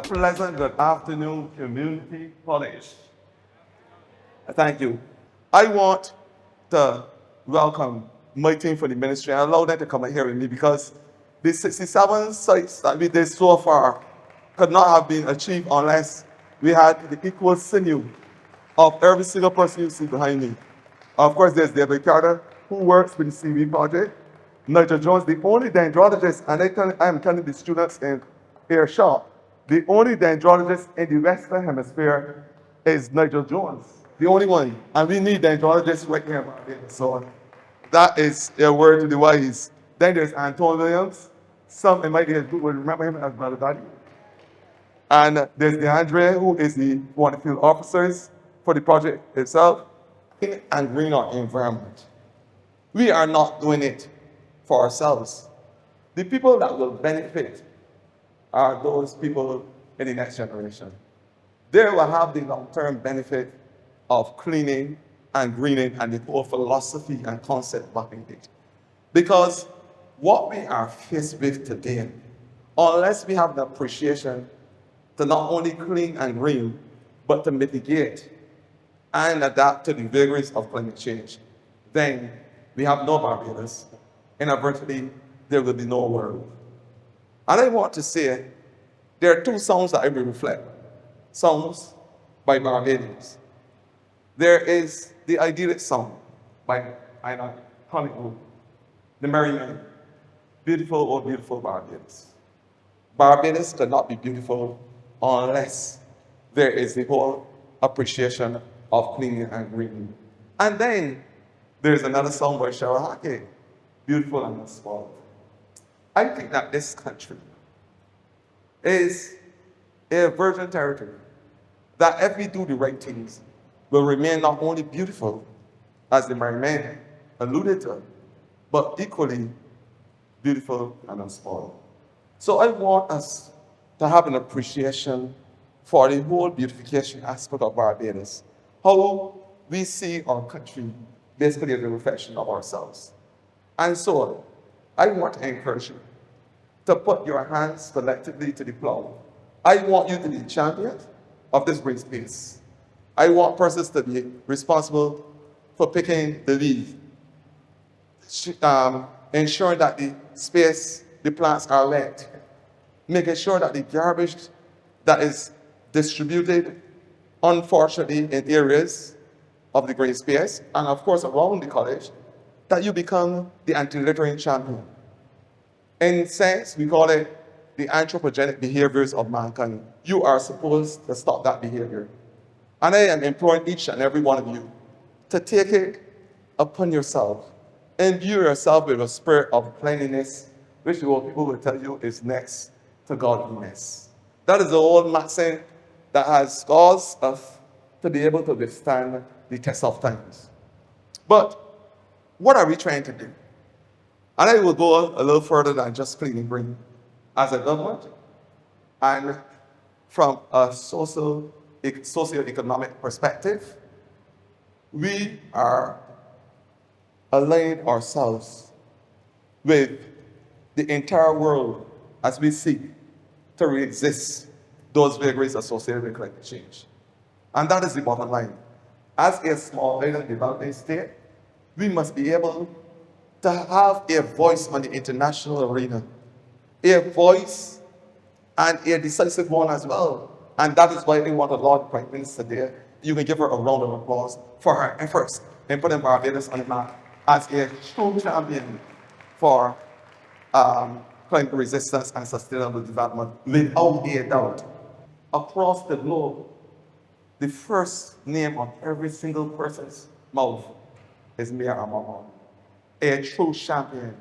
A pleasant good afternoon, community college. Thank you. I want to welcome my team for the ministry and allow them to come and hear with me because the 67 sites that we did so far could not have been achieved unless we had the equal sinew of every single person you see behind me. Of course, there's David Carter, who works with the CV project. Nigel Jones, the only dendrologist, and I'm telling the students in earshot, the only dendrologist in the Western Hemisphere is Nigel Jones, the only one. And we need dendrologists right here. So that is a word to the wise. Then there's Anton Williams. Some in my age group will remember him as Brother Daddy. And there's DeAndre, who is one of the field officers for the project itself. And green our environment. We are not doing it for ourselves. The people that will benefit are those people in the next generation. They will have the long-term benefit of cleaning and greening and the whole philosophy and concept behind it. Because what we are faced with today, unless we have the appreciation to not only clean and green, but to mitigate and adapt to the vagaries of climate change, then we have no Barbados, and eventually there will be no world. And I want to say, there are two songs that I will reflect. Songs by Barbados. There is the idyllic song by Ina Honeywood, The Merry Men. Beautiful, oh beautiful Barbados. Barbados could not be beautiful unless there is the whole appreciation of cleaning and greening. And then there's another song by Cheryl Hake, Beautiful and Unspoiled. I think that this country is a virgin territory that if we do the right things will remain not only beautiful, as the Merry Men alluded to, but equally beautiful and unspoiled. So I want us to have an appreciation for the whole beautification aspect of Barbados, how we see our country basically as a reflection of ourselves. And so I want to encourage you to put your hands collectively to the plow. I want you to be champions of this great space. I want persons to be responsible for picking the lead, ensuring that the space, the plants are wet, making sure that the garbage that is distributed, unfortunately, in areas of the green space, and of course around the college, that you become the anti-littering champion. In sense, we call it the anthropogenic behaviors of mankind. You are supposed to stop that behavior. And I am imploring each and every one of you to take it upon yourself, imbue yourself with a spirit of cleanliness, which people will tell you is next to godliness. That is the old maxim that has caused us to be able to withstand the test of times. But what are we trying to do? And I will go a little further than just clean and green. As a government, and from a socio-economic perspective, we are aligning ourselves with the entire world as we seek to resist those vagaries associated with climate change. And that is the bottom line. As a small island developing state, we must be able to have a voice on the international arena, a voice and a decisive one as well. And that is why we want the Lord Prime Minister there. You can give her a round of applause for her efforts in putting Barbados on the map as a true champion for climate resistance and sustainable development, without a doubt. Across the globe, the first name on every single person's mouth is Mayor Amama, a true champion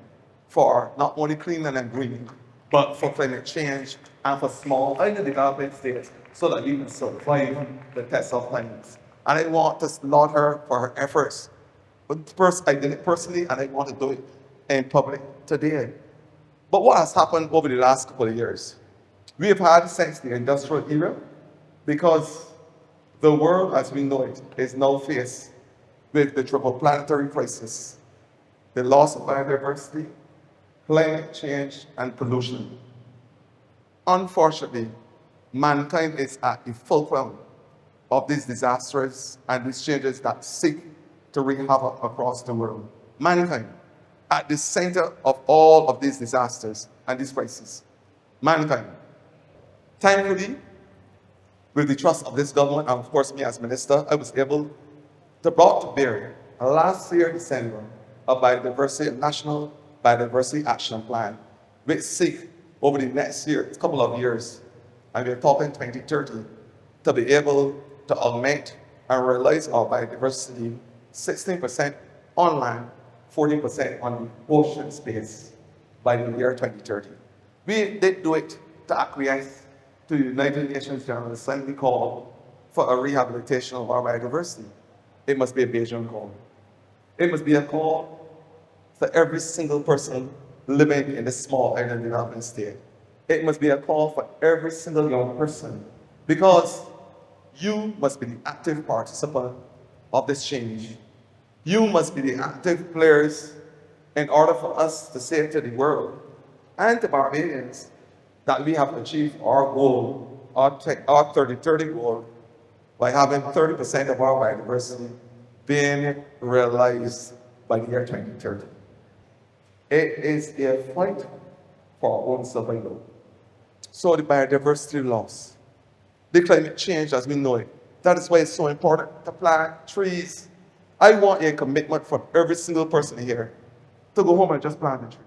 for not only cleaning and greening, but for climate change and for small island development states so that we can survive the test of times. And I want to laud her for her efforts. But first, I did it personally, and I want to do it in public today. But what has happened over the last couple of years? We have had since the industrial era, because the world as we know it is now faced with the triple planetary crisis, the loss of biodiversity, climate change, and pollution. Unfortunately, mankind is at the fulcrum of these disasters and these changes that seek to wreak havoc across the world. Mankind, at the center of all of these disasters and these crises. Mankind. Thankfully, with the trust of this government, and of course me as minister, I was able to brought to bear last year, December, a national biodiversity action plan, which seek over the next year, a couple of years, and we're talking 2030, to be able to augment and realize our biodiversity 16% on land, 40% on the ocean space by the year 2030. We did do it to acquiesce to the United Nations General Assembly call for a rehabilitation of our biodiversity. It must be a Bayesian call. It must be a call for every single person living in this small island development state. It must be a call for every single young person, because you must be the active participant of this change. You must be the active players in order for us to say to the world and to Barbadians that we have achieved our goal, our 30-30 goal, by having 30% of our biodiversity being realized by the year 2030. It is a fight for our own survival. So the biodiversity loss, the climate change as we know it, that is why it's so important to plant trees. I want a commitment from every single person here to go home and just plant a tree.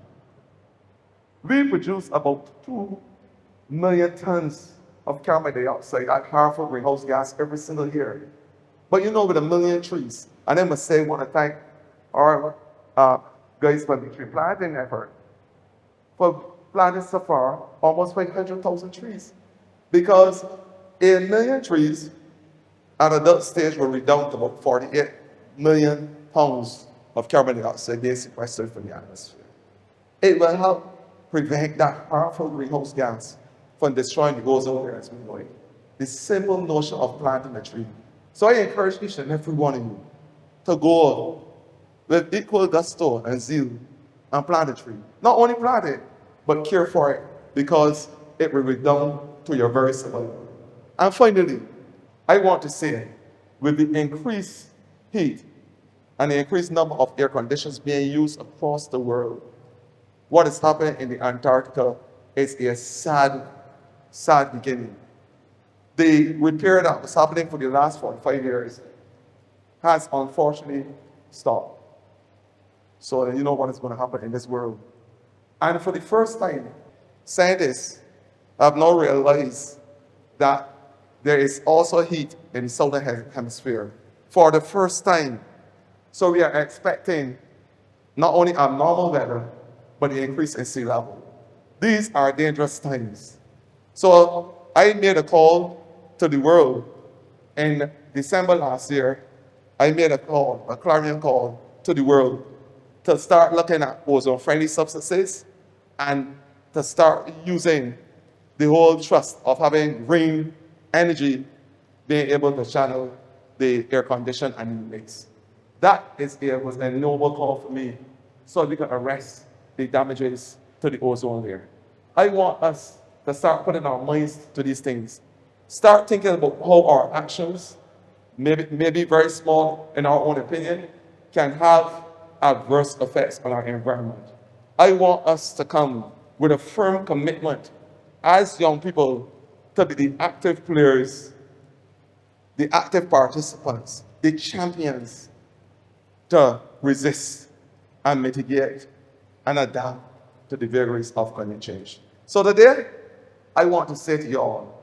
We produce about 2 million tons of carbon dioxide, that harmful greenhouse gas, every single year. But you know, with 1 million trees, and I must say, I want to thank our guys from the tree planting effort for planting so far almost 500,000 trees. Because 1 million trees at adult stage will redound to about 48 million pounds of carbon dioxide being sequestered from the atmosphere. It will help prevent that harmful greenhouse gas from destroying the ozone layer as we know it. The simple notion of planting a tree. So I encourage each and every one of you to go with equal gusto and zeal and plant a tree. Not only plant it, but care for it, because it will redound to your very survival. And finally, I want to say, with the increased heat and the increased number of air conditioners being used across the world, what is happening in the Antarctica is a sad beginning. The repair that was happening for the last 45 years has unfortunately stopped. So you know what is going to happen in this world. And for the first time, scientists have now realized that there is also heat in the southern hemisphere for the first time. So we are expecting not only abnormal weather, but an increase in sea level. These are dangerous times. So I made a call to the world in December last year. I made a clarion call to the world to start looking at ozone-friendly substances and to start using the whole trust of having green energy, being able to channel the air condition and the mix. That was a noble call for me, so we can arrest the damages to the ozone layer. I want us to start putting our minds to these things. Start thinking about how our actions, maybe very small in our own opinion, can have adverse effects on our environment. I want us to come with a firm commitment as young people to be the active players, the active participants, the champions to resist and mitigate and adapt to the vagaries of climate change. So today, I want to say to you all,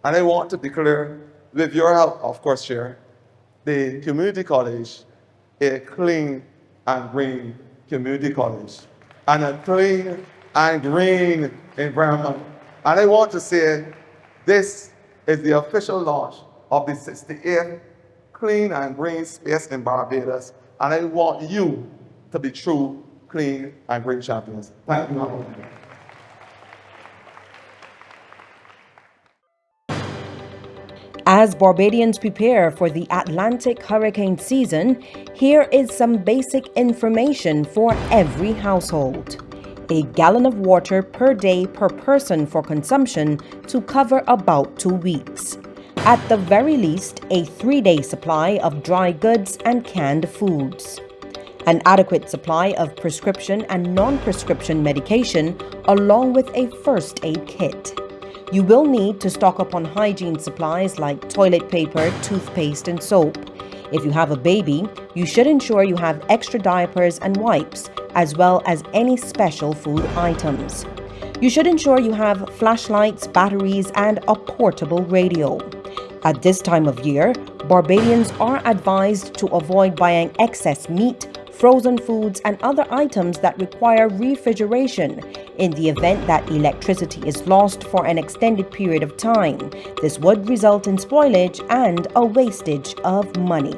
and I want to declare, with your help, of course, Chair, the community college a clean and green community college and a clean and green environment. And I want to say this is the official launch of the 68th Clean and Green Space in Barbados. And I want you to be true clean and green champions. Thank you. As Barbadians prepare for the Atlantic hurricane season, here is some basic information for every household. a gallon of water per day per person for consumption to cover about 2 weeks. At the very least, a 3-day supply of dry goods and canned foods. An adequate supply of prescription and non-prescription medication, along with a first aid kit. You will need to stock up on hygiene supplies like toilet paper, toothpaste, and soap. If you have a baby, you should ensure you have extra diapers and wipes, as well as any special food items. You should ensure you have flashlights, batteries, and a portable radio. At this time of year, Barbadians are advised to avoid buying excess meat, frozen foods, and other items that require refrigeration in the event that electricity is lost for an extended period of time. This would result in spoilage and a wastage of money.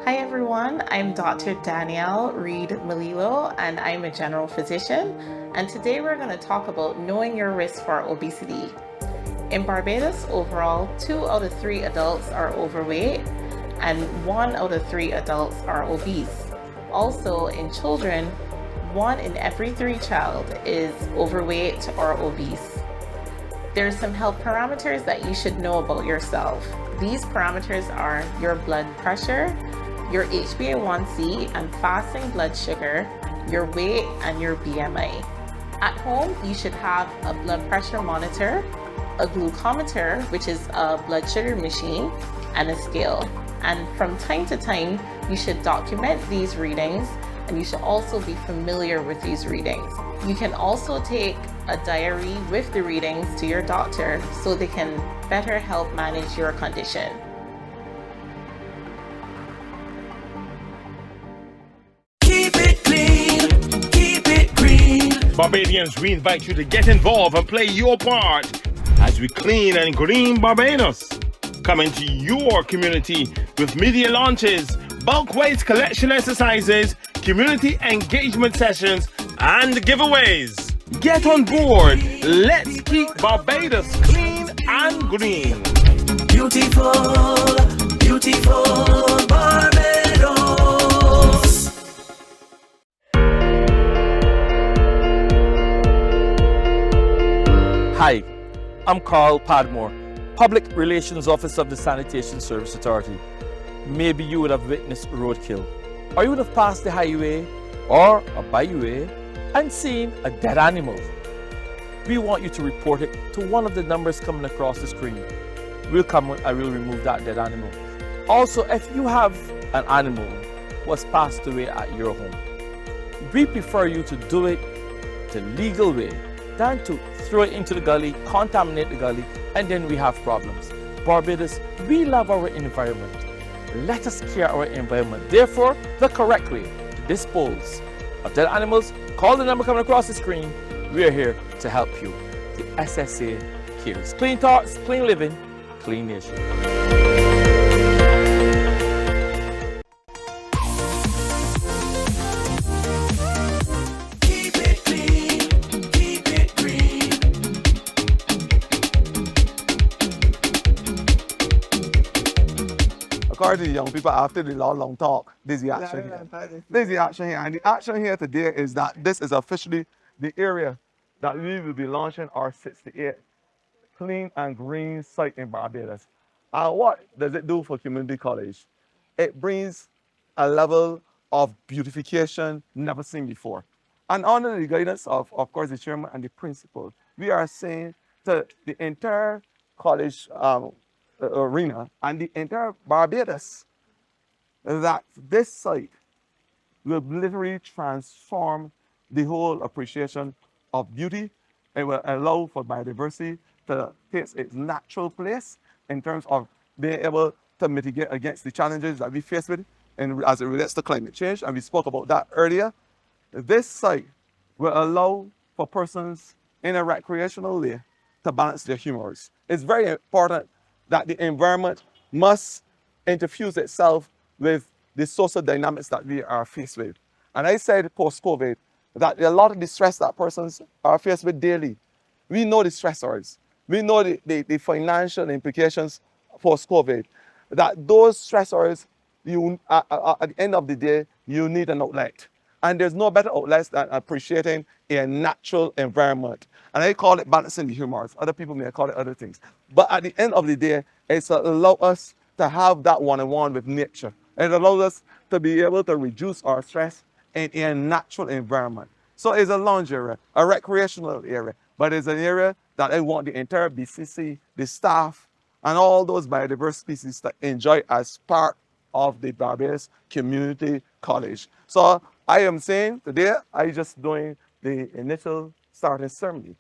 Hi everyone, I'm Dr. Danielle Reed Malilo and I'm a general physician, and today we're going to talk about knowing your risk for obesity. In Barbados overall, 2 out of 3 adults are overweight and 1 out of 3 adults are obese. Also in children, 1 in every 3 child is overweight or obese. There's some health parameters that you should know about yourself. These parameters are your blood pressure, your HbA1c and fasting blood sugar, your weight, and your BMI. At home, you should have a blood pressure monitor, a glucometer, which is a blood sugar machine, and a scale. And from time to time, you should document these readings, and you should also be familiar with these readings. You can also take a diary with the readings to your doctor so they can better help manage your condition. Barbadians, we invite you to get involved and play your part as we clean and green Barbados. Come into your community with media launches, bulk waste collection exercises, community engagement sessions, and giveaways. Get on board. Let's keep Barbados clean and green. Beautiful, beautiful Barbados. Hi, I'm Carl Padmore, Public Relations Officer of the Sanitation Service Authority. Maybe you would have witnessed roadkill, or you would have passed the highway or a byway and seen a dead animal. We want you to report it to one of the numbers coming across the screen. We'll come and we'll remove that dead animal. Also, if you have an animal who has passed away at your home, we prefer you to do it the legal way than to throw it into the gully, contaminate the gully, and then we have problems. Barbados, we love our environment. Let us care our environment. Therefore, the correct way to dispose of dead animals, call the number coming across the screen. We are here to help you. The SSA cares. Clean thoughts, clean living, clean nation. According to young people, after the long talk, there's the action here. There's the action here. And the action here today is that this is officially the area that we will be launching our 68th clean and green site in Barbados. And what does it do for community college? It brings a level of beautification never seen before. And under the guidance of course, the chairman and the principal, we are saying to the entire college arena and the entire Barbados that this site will literally transform the whole appreciation of beauty. It will allow for biodiversity to take its natural place in terms of being able to mitigate against the challenges that we face with and as it relates to climate change, and we spoke about that earlier. This site will allow for persons in a recreational way to balance their humors. It's very important that the environment must interfuse itself with the social dynamics that we are faced with. And I said post-COVID that a lot of the stress that persons are faced with daily, we know the stressors. We know the financial implications post-COVID, that those stressors, at the end of the day, you need an outlet. And there's no better outlet than appreciating a natural environment. And I call it balancing the humors. Other people may call it other things. But at the end of the day, it's allowed us to have that one-on-one with nature. It allows us to be able to reduce our stress in a natural environment. So it's a lounge area, a recreational area, but it's an area that I want the entire BCC, the staff, and all those biodiverse species to enjoy as part of the Barbados Community College. So I am saying today, I just doing the initial starting ceremony.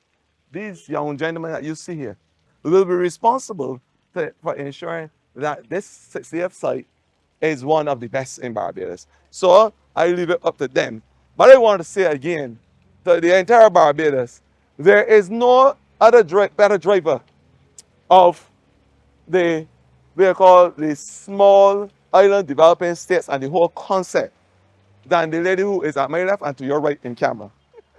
These young gentlemen that you see here will be responsible for ensuring that this 60th site is one of the best in Barbados. So I leave it up to them. But I want to say again to the entire Barbados, there is no other better driver of the, we are called the small island developing states and the whole concept than the lady who is at my left and to your right in camera.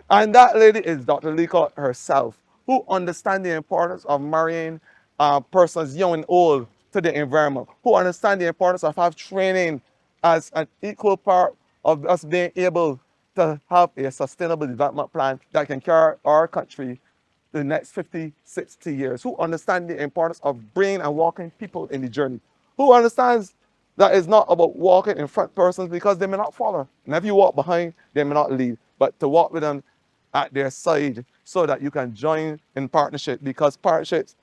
And that lady is Dr. Leacock herself, who understands the importance of marrying persons young and old to the environment, who understand the importance of have training as an equal part of us being able to have a sustainable development plan that can carry our country the next 50, 60 years, who understand the importance of bringing and walking people in the journey, who understands that it's not about walking in front persons because they may not follow. And if you walk behind, they may not lead, but to walk with them at their side so that you can join in partnership, because partnerships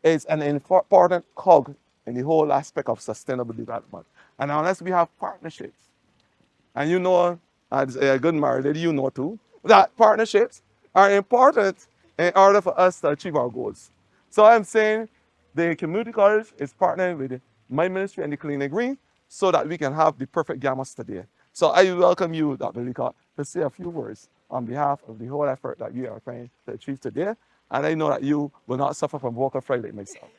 is an important cog in the whole aspect of sustainable development. And unless we have partnerships, and you know, as a good married lady, you know too, that partnerships are important in order for us to achieve our goals. So I'm saying the community college is partnering with my ministry and the Clean and Green so that we can have the perfect gammas today. So I welcome you, Dr. Leacock, to say a few words on behalf of the whole effort that we are trying to achieve today. And I know that you will not suffer from vocal fry like myself.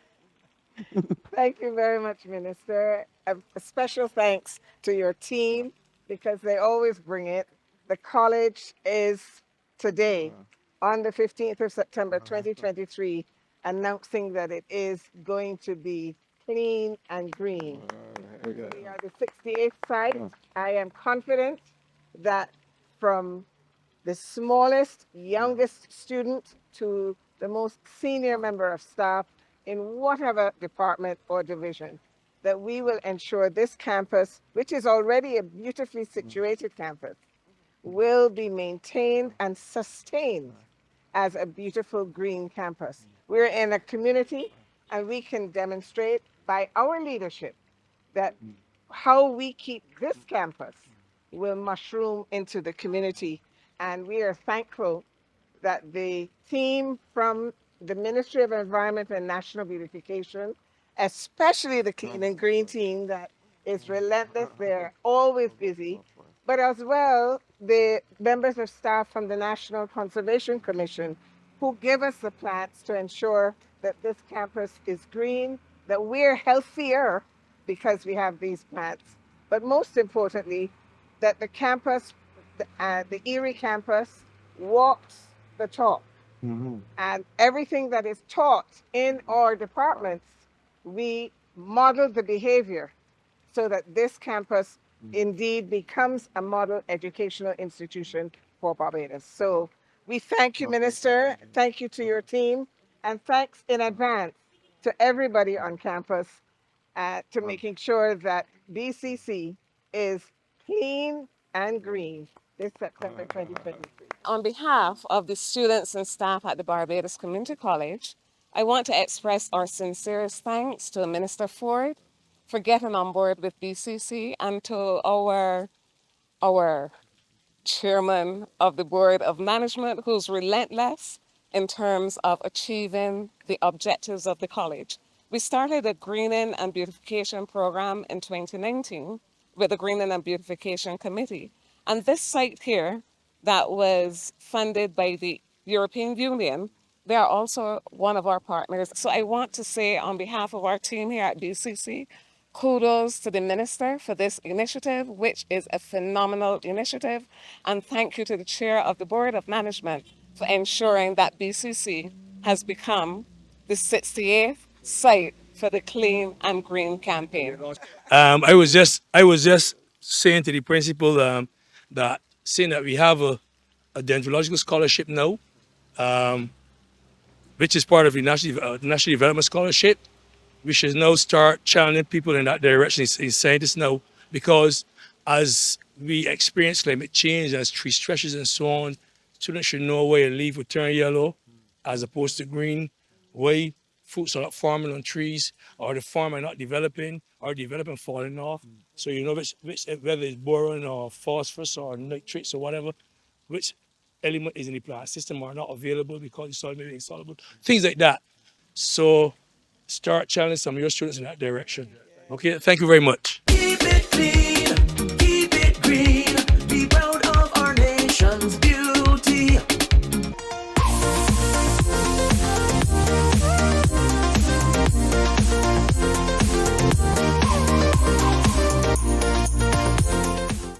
Thank you very much, Minister. A special thanks to your team because they always bring it. The college is today, on the 15th of September 2023, announcing that it is going to be clean and green. We are the 68th site. I am confident that from the smallest, youngest student to the most senior member of staff in whatever department or division, that we will ensure this campus, which is already a beautifully situated campus, will be maintained and sustained as a beautiful green campus. We're in a community and we can demonstrate by our leadership that how we keep this campus will mushroom into the community. And we are thankful that the team from the Ministry of Environment and National Beautification, especially the Clean and Green team that is relentless, they're always busy, but as well the members of staff from the National Conservation Commission who give us the plants to ensure that this campus is green, that we're healthier because we have these plants, but most importantly, that the campus, the Erie campus, walks the talk. And everything that is taught in our departments, we model the behavior so that this campus indeed becomes a model educational institution for Barbados. So we thank you, Minister. Thank you to your team. And thanks in advance to everybody on campus to making sure that BCC is clean and green this September 2023. On behalf of the students and staff at the Barbados Community College, I want to express our sincerest thanks to Minister Ford for getting on board with BCC and to our chairman of the board of management, who's relentless in terms of achieving the objectives of the college. We started a greening and beautification program in 2019 with the Greening and Beautification Committee. And this site here that was funded by the European Union, they are also one of our partners. So I want to say on behalf of our team here at BCC, kudos to the minister for this initiative, which is a phenomenal initiative. And thank you to the chair of the board of management for ensuring that BCC has become the 68th site for the Clean and Green campaign. I was just saying to the principal that saying that we have a dendrological scholarship now, which is part of the National Development Scholarship. We should now start channeling people in that direction, in scientists now, because as we experience climate change, as tree stretches and so on, students should know why a leaf will turn yellow as opposed to green, why fruits are not forming on trees, or the farm are not developing, or developing falling off. So you know which whether it's boron or phosphorus or nitrates or whatever, which element is in the plant system are not available because it's solid, maybe insoluble, things like that. So start channeling some of your students in that direction. Okay, thank you very much. Keep it clean, keep it green. Be proud of our nation's beauty.